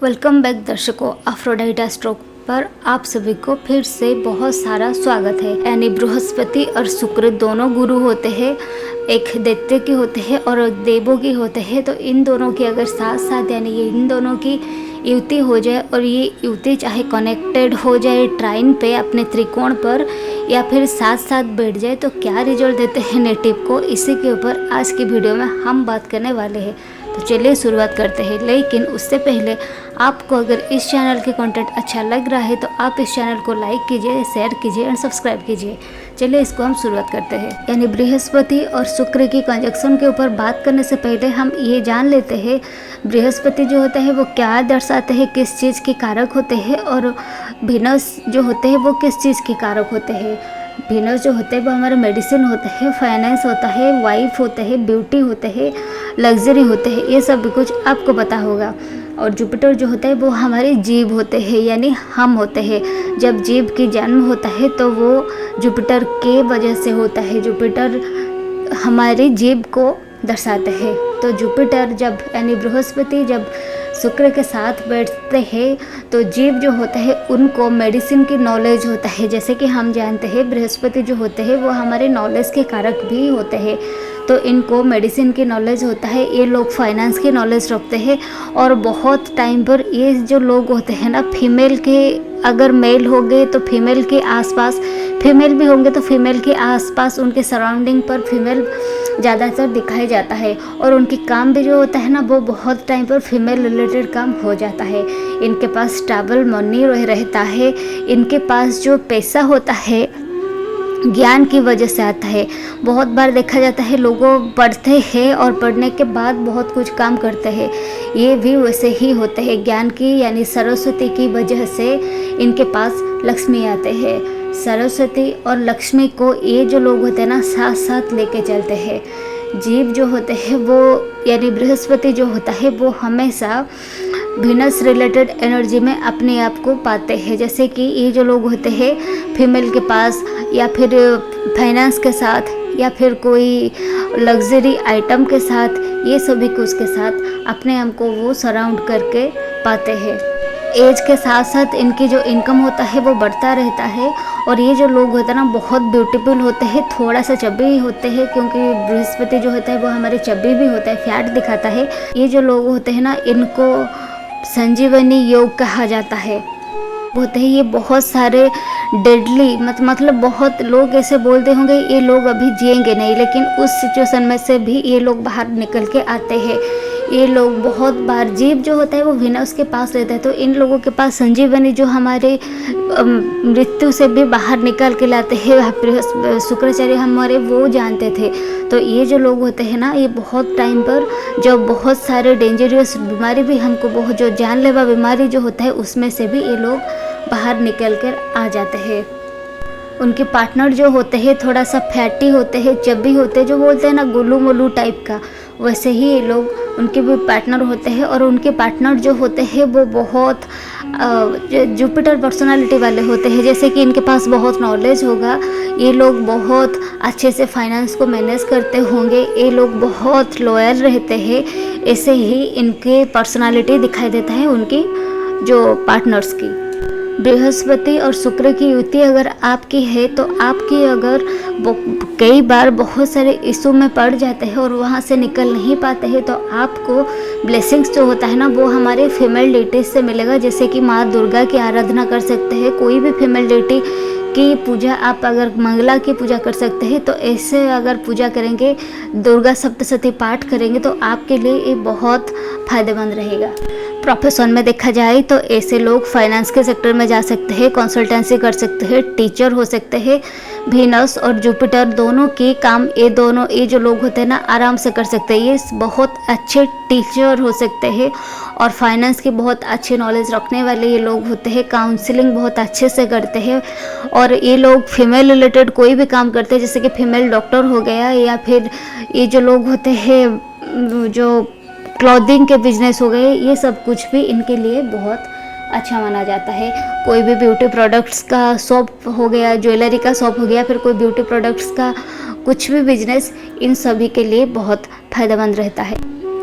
Welcome back दर्शकों, अफ्रोडाइटा stroke पर आप सभी को फिर से बहुत सारा स्वागत है। यानी बृहस्पति और शुक्र दोनों गुरु होते हैं, एक दैत्य के होते हैं और देवों के होते हैं। तो इन दोनों की अगर साथ साथ यानी ये इन दोनों की युति हो जाए और ये युति चाहे कनेक्टेड हो जाए ट्राइन पे अपने त्रिकोण पर या फिर साथ साथ बैठ जाए तो क्या रिजल्ट देते हैं नेटिव को, इसी के ऊपर आज की वीडियो में हम बात करने वाले हैं। तो चलिए शुरुआत करते हैं। लेकिन उससे पहले आपको अगर इस चैनल के कंटेंट अच्छा लग रहा है तो आप इस चैनल को लाइक कीजिए, शेयर कीजिए और सब्सक्राइब कीजिए। चलिए इसको हम शुरुआत करते हैं। यानी बृहस्पति और शुक्र की कंजक्शन के ऊपर बात करने से पहले हम ये जान लेते हैं बृहस्पति जो होता है वो क्या दर्शाते हैं, किस चीज़ के कारक होते हैं, और वीनस जो होते हैं वो किस चीज़ के कारक होते हैं। वीनस जो होते हैं वो हमारे मेडिसिन होते हैं, फाइनेंस होता है, वाइफ होते हैं, ब्यूटी होते हैं, लग्जरी होते हैं, ये सब भी कुछ आपको पता होगा। और जुपिटर जो होता है वो हमारे जीव होते हैं, यानी हम होते हैं। जब जीव की जन्म होता है तो वो जुपिटर के वजह से होता है। जुपिटर हमारे जीव को दर्शाते हैं। तो जुपिटर जब यानी बृहस्पति जब शुक्र के साथ बैठते हैं तो जीव जो होता है उनको मेडिसिन की नॉलेज होता है। जैसे कि हम जानते हैं बृहस्पति जो होते हैं वो हमारे नॉलेज के कारक भी होते हैं, तो इनको मेडिसिन की नॉलेज होता है। ये लोग फाइनेंस की नॉलेज रखते हैं और बहुत टाइम पर ये जो लोग होते हैं ना, फीमेल के अगर मेल हो गए तो फीमेल के आसपास, फीमेल भी होंगे तो फीमेल के आसपास उनके सराउंडिंग पर फीमेल ज़्यादातर दिखाई जाता है। और उनकी काम भी जो होता है ना वो बहुत टाइम पर फीमेल रिलेटेड काम हो जाता है। इनके पास स्टेबल मनी रहता है। इनके पास जो पैसा होता है ज्ञान की वजह से आता है। बहुत बार देखा जाता है लोगों पढ़ते हैं और पढ़ने के बाद बहुत कुछ काम करते हैं, ये भी वैसे ही होते हैं। ज्ञान की यानी सरस्वती की वजह से इनके पास लक्ष्मी आते हैं। सरस्वती और लक्ष्मी को ये जो लोग होते हैं ना साथ साथ लेके चलते हैं। जीव जो होते हैं वो यानी बृहस्पति जो होता है वो हमेशा वीनस रिलेटेड एनर्जी में अपने आप को पाते हैं। जैसे कि ये जो लोग होते हैं फीमेल के पास या फिर फाइनेंस के साथ या फिर कोई लग्जरी आइटम के साथ, ये सभी कुछ के साथ अपने आप को वो सराउंड करके पाते हैं। एज के साथ साथ इनकी जो इनकम होता है वो बढ़ता रहता है। और ये जो लोग होते हैं ना बहुत ब्यूटीफुल होते हैं, थोड़ा सा चब्बी होते हैं क्योंकि बृहस्पति जो होता है वो हमारे चब्बी भी होता है, फैट दिखाता है। ये जो लोग होते हैं ना इनको संजीवनी योग कहा जाता है। होते हैं ये बहुत सारे डेडली मतलब बहुत लोग ऐसे बोलते होंगे ये लोग अभी जिएंगे नहीं, लेकिन उस सिचुएशन में से भी ये लोग बाहर निकल के आते हैं। ये लोग बहुत बार जीव जो होता है वो वीनस के पास रहता है, तो इन लोगों के पास संजीवनी जो हमारे मृत्यु से भी बाहर निकाल के लाते हैं शुक्राचार्य हमारे वो जानते थे। तो ये जो लोग होते हैं ना ये बहुत टाइम पर जब बहुत सारे डेंजरस बीमारी भी हमको बहुत जो जानलेवा बीमारी जो होता है उसमें से भी ये लोग बाहर निकल कर आ जाते हैं। उनके पार्टनर जो होते हैं थोड़ा सा फैटी होते हैं, चब्बी होते हैं, जो बोलते हैं ना गोलू मोलू टाइप का, वैसे ही ये लोग उनके भी पार्टनर होते हैं। और उनके पार्टनर जो होते हैं वो बहुत जुपिटर पर्सनालिटी वाले होते हैं। जैसे कि इनके पास बहुत नॉलेज होगा, ये लोग बहुत अच्छे से फाइनेंस को मैनेज करते होंगे, ये लोग बहुत लॉयल रहते हैं। ऐसे ही इनके पर्सनालिटी दिखाई देता है उनकी जो पार्टनर्स की। बृहस्पति और शुक्र की युति अगर आपकी है तो आपकी अगर कई बार बहुत सारे इशू में पड़ जाते हैं और वहाँ से निकल नहीं पाते हैं तो आपको ब्लेसिंग्स जो होता है ना वो हमारे फीमेल डेटी से मिलेगा। जैसे कि माँ दुर्गा की आराधना कर सकते हैं, कोई भी फीमेल डेटी की पूजा आप अगर मंगला की पूजा कर सकते हैं, तो ऐसे अगर पूजा करेंगे, दुर्गा सप्तशती पाठ करेंगे तो आपके लिए ये बहुत फ़ायदेमंद रहेगा। प्रोफेशन में देखा जाए तो ऐसे लोग फाइनेंस के सेक्टर में जा सकते हैं, कंसल्टेंसी कर सकते हैं, टीचर हो सकते हैं। वीनस और जुपिटर दोनों के काम ये जो लोग होते हैं ना आराम से कर सकते हैं। ये बहुत अच्छे टीचर हो सकते हैं और फाइनेंस की बहुत अच्छी नॉलेज रखने वाले ये लोग होते हैं। काउंसलिंग बहुत अच्छे से करते हैं और ये लोग फीमेल रिलेटेड कोई भी काम करते हैं, जैसे कि फीमेल डॉक्टर हो गया या फिर ये जो लोग होते हैं जो क्लॉथिंग के बिजनेस हो गए, ये सब कुछ भी इनके लिए बहुत अच्छा माना जाता है। कोई भी ब्यूटी प्रोडक्ट्स का शॉप हो गया, ज्वेलरी का शॉप हो गया, फिर कोई ब्यूटी प्रोडक्ट्स का कुछ भी बिजनेस, इन सभी के लिए बहुत फ़ायदेमंद रहता है।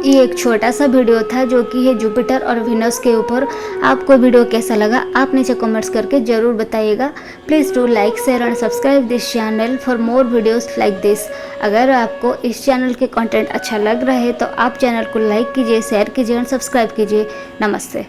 ये एक छोटा सा वीडियो था जो कि है जुपिटर और विनस के ऊपर। आपको वीडियो कैसा लगा आप नीचे कमेंट्स करके ज़रूर बताइएगा। Please do like share and subscribe this channel for more videos like this. अगर आपको इस चैनल के कंटेंट अच्छा लग रहा है तो आप चैनल को लाइक कीजिए, शेयर कीजिए और सब्सक्राइब कीजिए। नमस्ते।